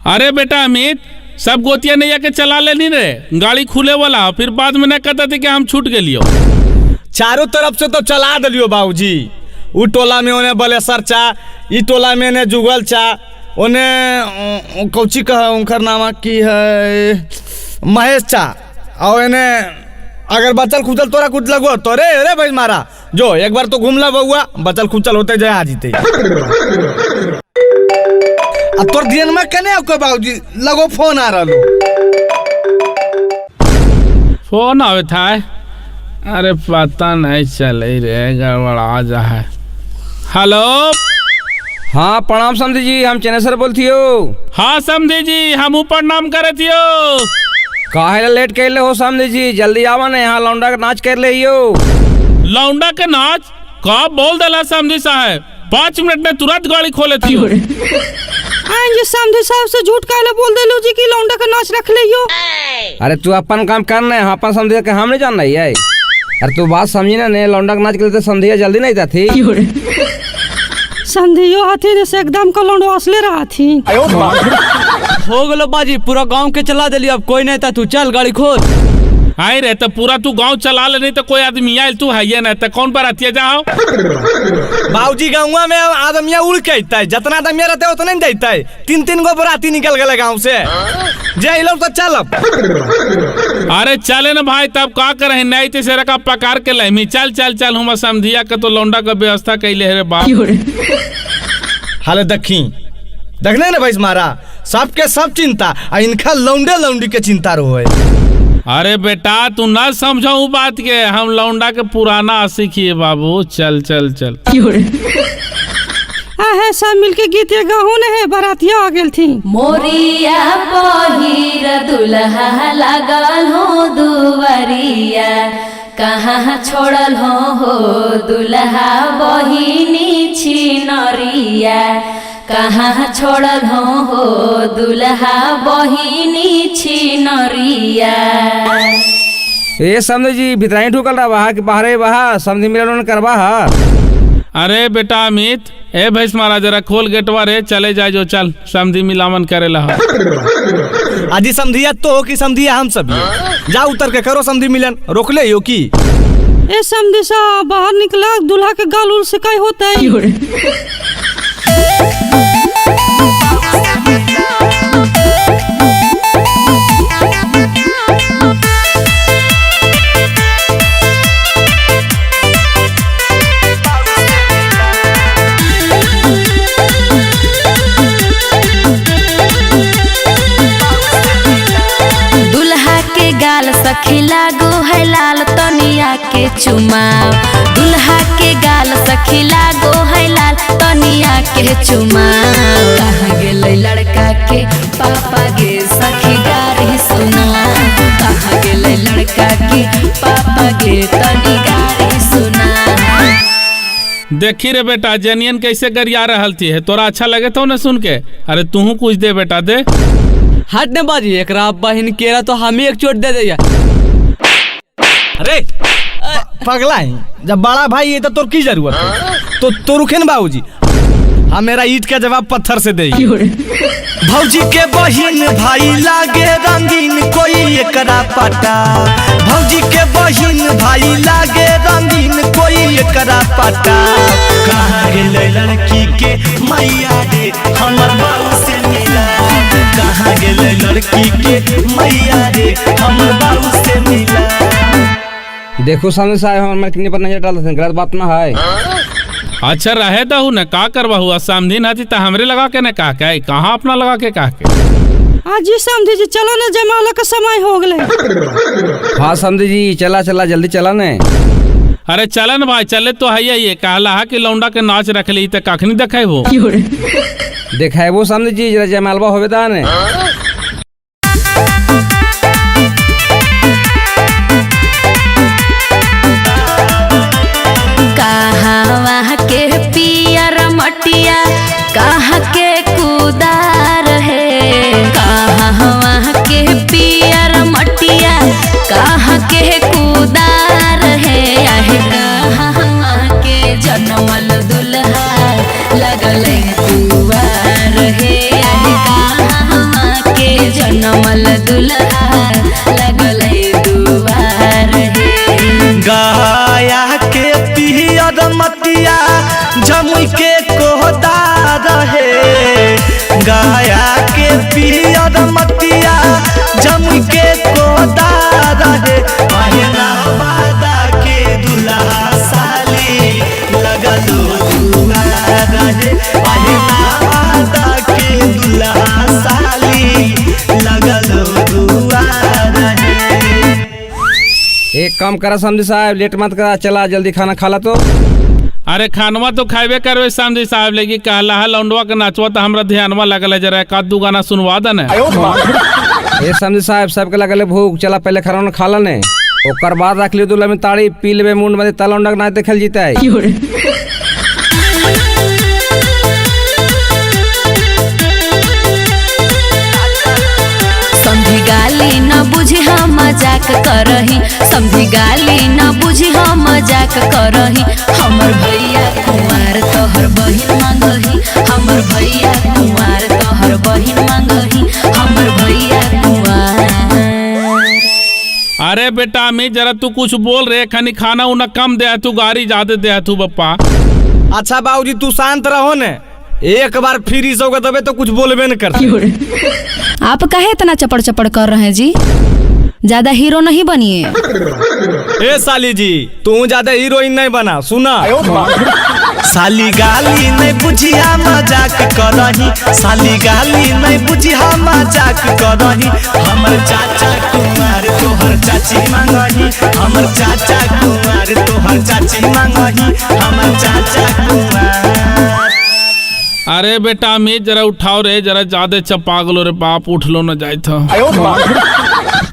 अरे बेटा अमित, सब गोतिया नैया के चला लेनी रे, गाड़ी खुले वाला, फिर बाद में न कहता थे कि हम छूट गेलियो। चारों तरफ से तो चला दिलियो बाबूजी। उ टोला में ओने बलेसर चा, ई टोला में ने जुगल चा, ओने कौची कह उनकर नाम की है महेश चा, और एने अगर बचल खुचल तोरा कुछ लगो तो रे भाई मारा जो एक बार तो घूमला बउआ, बचल खुचल होते जाए आ जीते। अब तोर दिन में कने आपको बाबूजी लगो फोन आ रहा लो। फोन आवे था? अरे पता नहीं चले रे, गड़बड़ा जा है। हेलो। हाँ प्रणाम समधी जी, हम चेनेसर बोलती हो। हाँ समधी जी, हम प्रणाम करे थियो। काहे लेट कर ले हो समधी जी, जल्दी आवा ना, यहाँ लौंडा का नाच कर ले हो। लौंडा के नाच का बोल देला समधी साहब, 5 मिनट में तुरंत गाड़ी खोले थी। जी समधी साहब से झूठ काहे बोल देलो जी कि लौंडा का नाच रख लियो। अरे तू अपन काम करना है, अपन समझे के हम नहीं जान रही है। अरे तू बात समझी ना, ने लौंडा का नाच के लिए समझिया जल्दी नहीं जाती। संधियो हाथी जैसे एकदम का लौंडा असले रहा थी। हो गलो बाजी, पूरा गांव के चला दिली, अब कोई नहीं था, तू चल गाड़ी खोल। हाय रे, तो पूरा तू गांव चला ले, नहीं तो कोई आदमी आयल तू है ये ना, तो कौन पर आती है जाओ। बाबूजी गाँव में आदमिया उड़ के अइता है, जितना आदमिया रहते है उतना नहीं देता है। 3-3 गो बराती निकल गए गाँव से, जे लोग तो चलब। अरे चले ना भाई, तब का करे, नहीं तो से रखा पकार के लहमी। चल चल चल, हम समझिया के तो लौंडा का व्यवस्था कैले रे बाप। हाले देखने ना भाई मारा, सबके सब चिंता, इनका लौंडे लौंडी के चिंता रहो। अरे बेटा तू ना समझो बात के, हम लौंडा के पुराना आशिक ही है बाबू। चल चल चल। है सब मिलके गीत गाहू ने है, बरातिया आ गेल थी। मोरिया पहिर दुल्हा लागल हो दुवरिया, कहाँ छोड़ल हो दुल्हा बहिनी छिनरिया, कहाँ छोड़ल हो दुल्हा बहिनी छिनरिया। ये समझे जी भितराई ढुकल रहा कि बाहरे बहा समझे मिलन करवा। अरे बेटा अमित, ए भैंस मारा जरा खोल गेटवा रे, चले जाए जो, चल समझी मिलावन करे ला। आदि समझिया तो कि समझिया हम सब जा उतर के करो समझी मिलन, रोक ले यो की। ए समझी सा बाहर निकला, दूल्हा के गाल उल से काय होता है। सखी लागो है लाल तनिया के चुमाव, दुल्हा के गाल सखी लागो है लाल तनिया के चुमाव। कहाँ गेलै लड़का के पापा गे सखी गारी सुना, कहाँ गेलै लड़का के पापा गे तनी गारी सुना। देखी रे बेटा जनियन कैसे गरिया रहल थी है, तोरा अच्छा लगे तो न सुन के। अरे तू कुछ दे बेटा दे। हट ने बाजी, एक बहन केरा तो हम ही एक चोट दे दिया। अरे पगला है, जब बड़ा भाई है तो तोर की जरूरत है, तो रुखे न बाबूजी। हाँ मेरा ईट का जवाब पत्थर से दे। भौजी के बहिन भाई लागे रंगीन कोई एकरा पटा। भौजी के बहिन भाई लागे रंगीन कोई एकरा पटा। कहाँ गेले लड़की के मैया रे हमर बाबू से मिला। कहाँ गेले लड़की के मैया रे हमर बाबू से मिला। देखो सामने साहब हमारे कितने पर नजर डालते हैं, गलत बात ना है। अच्छा रहे दहू न का करवा हुआ समझी ना तो हमरे लगा के न कहा के कहाँ अपना लगा के कहा के। हाँ जी समझी जी चलो ना जयमाला का समय हो गए। हाँ समझी जी चला चला जल्दी चला ने। अरे चला न भाई चले तो है ये कहला है कि लौंडा के नाच रख ली तो कखनी देखे हो। देखा है वो समझी जी जरा जयमालवा होवे दा ने। कहाँ के पियर मटिया कहाँ के कुदार है। कहाँ के पियर मटिया कहाँ के कुदार है। आहे कहाँ के जनमल दुल्हा लगल दुआर है। आहे कहाँ के जनमल दुल्हा लगल दुआर है। गाया के पियर मटिया जमुई के कोहदार है। गाया के पियर मटिया जमुई के कोहदार है। वादा के दुल्हा साली लगलो दुआर है। वादा के दुल्हा साली लगलो दुआर है। एक काम करा समझी साहब लेट मत करा, चला जल्दी खाना खा ला तो। अरे खानवा तो खाबे करवे समझी साहब लेगी कहला है लौंडवा के नाचवा तो हमरा ध्यानवा लगल है जरा एक दू गाना सुनवा दे। ये समझी साहब सबके लगल भूख, चला पहले खाना खा ला ने ओकर बाद रख लियो दूल्हा में ताड़ी पी लेबे मुंड में ता लौंडा के नाच देखल जीता है। समझी गाली न बुझी हम मजाक करही। समझी गाली न बुझी हम मजाक करही। हमर भैया कुमार तोहर बहिन मांगही। हमर भैया कुमार तोहर बहिन मांगही। हमर भैया कुमार। अरे बेटा अम्मी जरा तू कुछ बोल रहे खानी खाना उना कम दे तू गाड़ी ज्यादा दे तू बप्पा। अच्छा बाबूजी तू शांत रहो ने, एक बार फ्री से होगा तबे तो कुछ बोलबे न करते। आप काहे इतना चपड़ चपड़ कर रहे हैं जी, ज्यादा हीरो नहीं बनिए। ए साली जी तू ज्यादा हीरोइन नहीं बना सुना। साली गाली नहीं बुझिया मजाक करही। साली गाली नहीं बुझिया मजाक करही। हमर चाचा कुमार तोहर चाची मांगही। हमर चाचा कुमार तोहर चाची मांगही। हमर चाचा कुमार। अरे बेटा अम्मी जरा उठाओ रे, जरा ज्यादा चपागलो रे बाप, उठ लो न जाए था।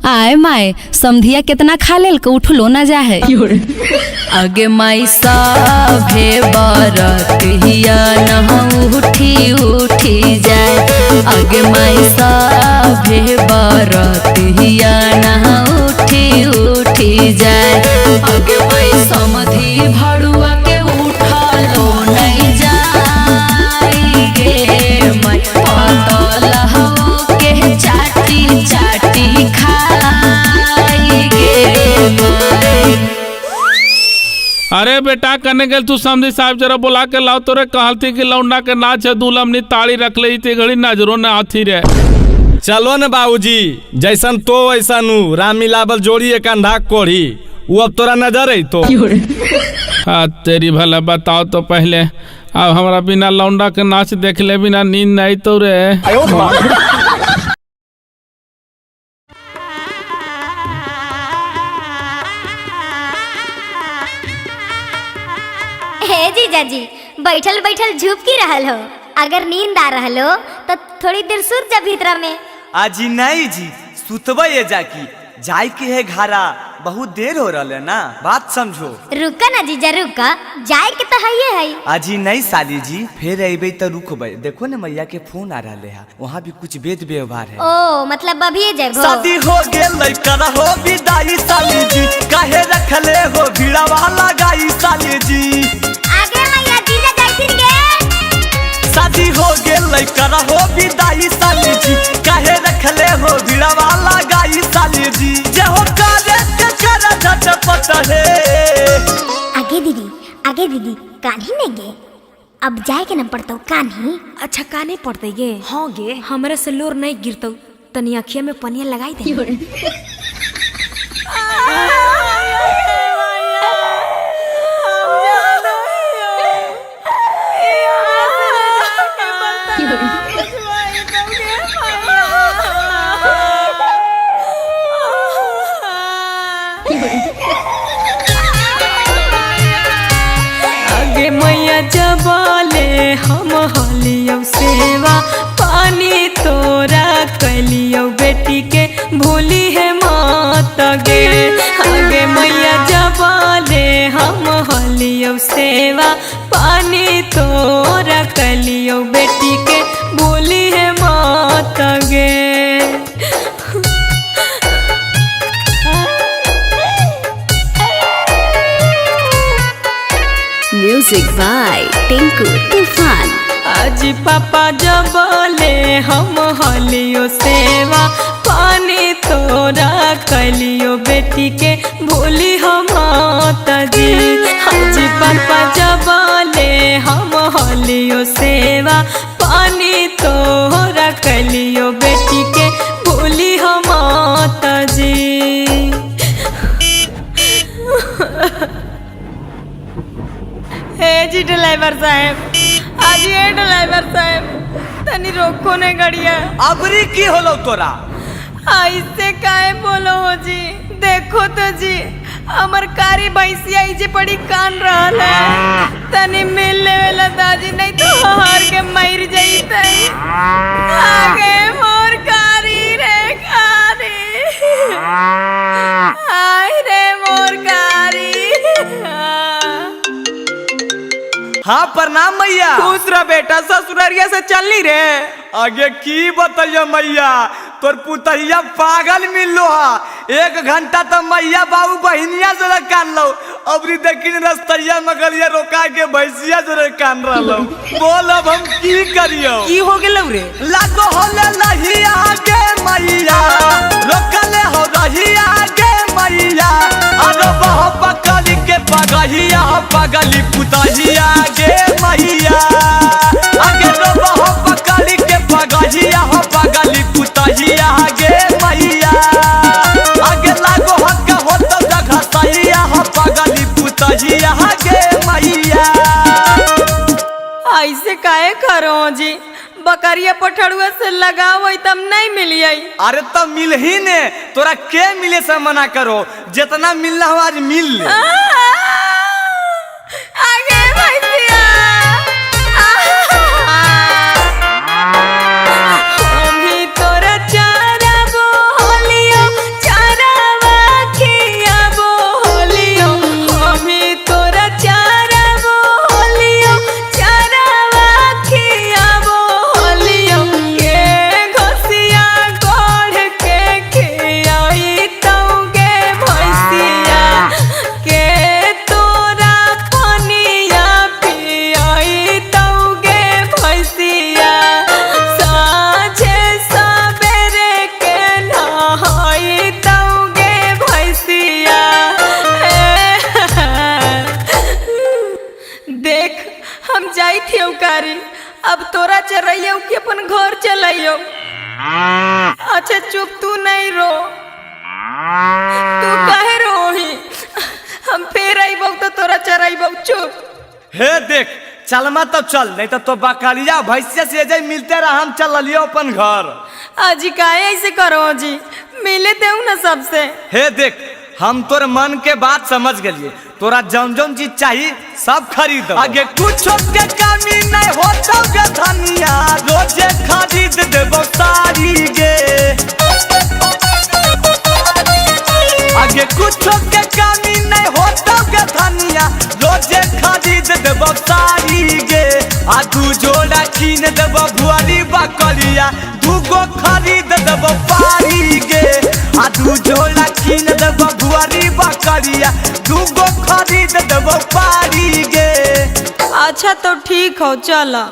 आए माए समधिया कितना खा लेल के उठलो न जा है। आगे माई सभे बरतिया न उठी उठी जाए। आगे माई सभे बरतिया न उठी उठी जाए। आगे माई समधी भड़ुआ के उठलो नहीं जाए गे माई। पतल हो के चाटी चाटी खाई गे माई। अरे बेटा करने गए तू समझी साहब जरा बुला के लाओ तोरे कहती कि लौंडा के नाच है दूल्हा ताड़ी रख ले घड़ी नजरों न आती रे। चलो न बाबूजी जैसन तो वैसा नु राम मिलावल जोड़ी एक अंधा कोढ़ी वो अब तोरा नजर है तो। हाँ तेरी भला बताओ तो पहले, अब हमारा बिना लौंडा के नाच देख ले बिना नींद नहीं तो रे। हे जीजा जी बैठल बैठल झुप की रहल हो। अगर नींद आ रहल हो तो थोड़ी देर सुत जा भीतरा में। आजी नहीं जी सुतबे ये जाकी जाय के है घारा, बहुत देर हो रहा है ना, बात समझो। रुका ना जीजा रुका, जाए के तो है। आजी नहीं साली जी फिर अबे तो रुकबे। देखो ना मैया के फोन आ रहा है, वहाँ भी कुछ वेद व्यवहार है। ओ मतलब अभी जब शादी हो गेल कर हो विदाई साली जी। काहे रखले हो भीड़ा वाला गाई साली जी। आगे मैया जीजा जाई फिर गे। नहीं करा हो विदाई साली जी, काहे रखले हो भिड़वा लगाई साली जी, जे हो काले के करा झटपट है। आगे दीदी कान्ही नहीं गे, अब जाए के न पड़ता कान्ही। अच्छा काने पड़ते गे? हाँ गे, हमरा से लोर नहीं गिरता, तनी अखिया में पनिया लगाई दे। आगे मैया जबाले हम हलियो सेवा, पानी तोरा कलियो बेटी के भूली है मात गे। आगे मैया जबाले हम हलियो सेवा, पानी तोरा कलियो बेटी के भूली है मात गे। Music by Tinku Tufan. आज पापा जबले हम हलियो सेवा, पानी तोरा कलियो बेटी के भूली हम माता जी। आज पापा जबले हम हलियो सेवा, पानी तोरा कलियो बेटी के भूली हम माता जी। हे जी ड्राइवर साहब, आज ये ड्राइवर साहब तनी रोको ने गड़िया। अबरी की होलो तोरा? ऐसे काहे बोलो हो जी, देखो तो जी हमर कारी भैंसिया जे पड़ी कान रहल है, तनी मिल लेवेला दादी, नहीं तो हार के मर जईते। आगे मोर कारी रे कारी, आय रे मोर कारी। हाँ प्रणाम मैया। खुश रह बेटा, ससुरारिया से चलनी रे। आगे की बताइए मैया, तोर पुतहिया पागल मिलो हा, 1 घंटा तो मैया बाबू बहिनिया जरा कान लो, अबरी देखिन रस्तैया मगलिया रोका के भैंसिया जरा कान रहो। बोल अब हम की करियो? की हो गेल रे? लागो होले लही आगे मैया, रोकले हो रही आगे मैया, अरे बहु पकड़ी के पगहिया पगली पुतहिया गे मैया, आगे रो बहु पकड़ी के पगहिया पगली पुतहिया गे मैया, आगे लागो हक हो तो जगह सहिया पगली पुतहिया गे मैया। ऐसे काहे करो जी, बकरिया पठड़ुआ से लगाओ तब नहीं मिलिए। अरे तो मिल ही ने, तोरा के मिले से मना करो, जितना मिलना हो आज मिल ले। आगे भैंसिया, हम तोरा चारा बोलियो, चारावा खिया बोलियो, हम तोरा चारा बोलियो, चारावा खिया बोलियो, के घोसिया गोढ़ के खियाई तौगे भैंसिया, के तोरा पनिया पियाई तौगे भैंसिया, साँझे सबेरे के नहाई तौगे भैंसिया। देख हम जाई थी उकारी, अब तोरा चरइयो कि अपन घर चलाइयो। अच्छा चुप, तू नहीं रो, तू काहे रोही, हम फिर आइबो तो तोरा चराइबो, चुप। हे देख चलमा तो चल, नहीं तो बकरिया भैंसिया से जाए मिलते रह, हम चल लियो अपन घर। अजी काहे ऐसे करो जी, मिले देऊ ना सबसे। हे देख हम तोर मन के बात समझ गलिए, तोरा जौन जौन चीज चाहिए सब खरीद, आगे कुछ के कमी नहीं होता गे धनिया, रोजे खरीद देबो साड़ी गे, आगे कुछ के कमी नहीं होता गे धनिया, रोजे खरीद देबो साड़ी गे, आ 2 जोड़ा कीन देबो भुआरी बकरिया, 2 गो खरीद देबो पारी गे, आ 2 जोड़ा कीन देबो भुआरी बकरिया, 2 गो खरीद देबो पारी गे। अच्छा तो ठीक हो, चला।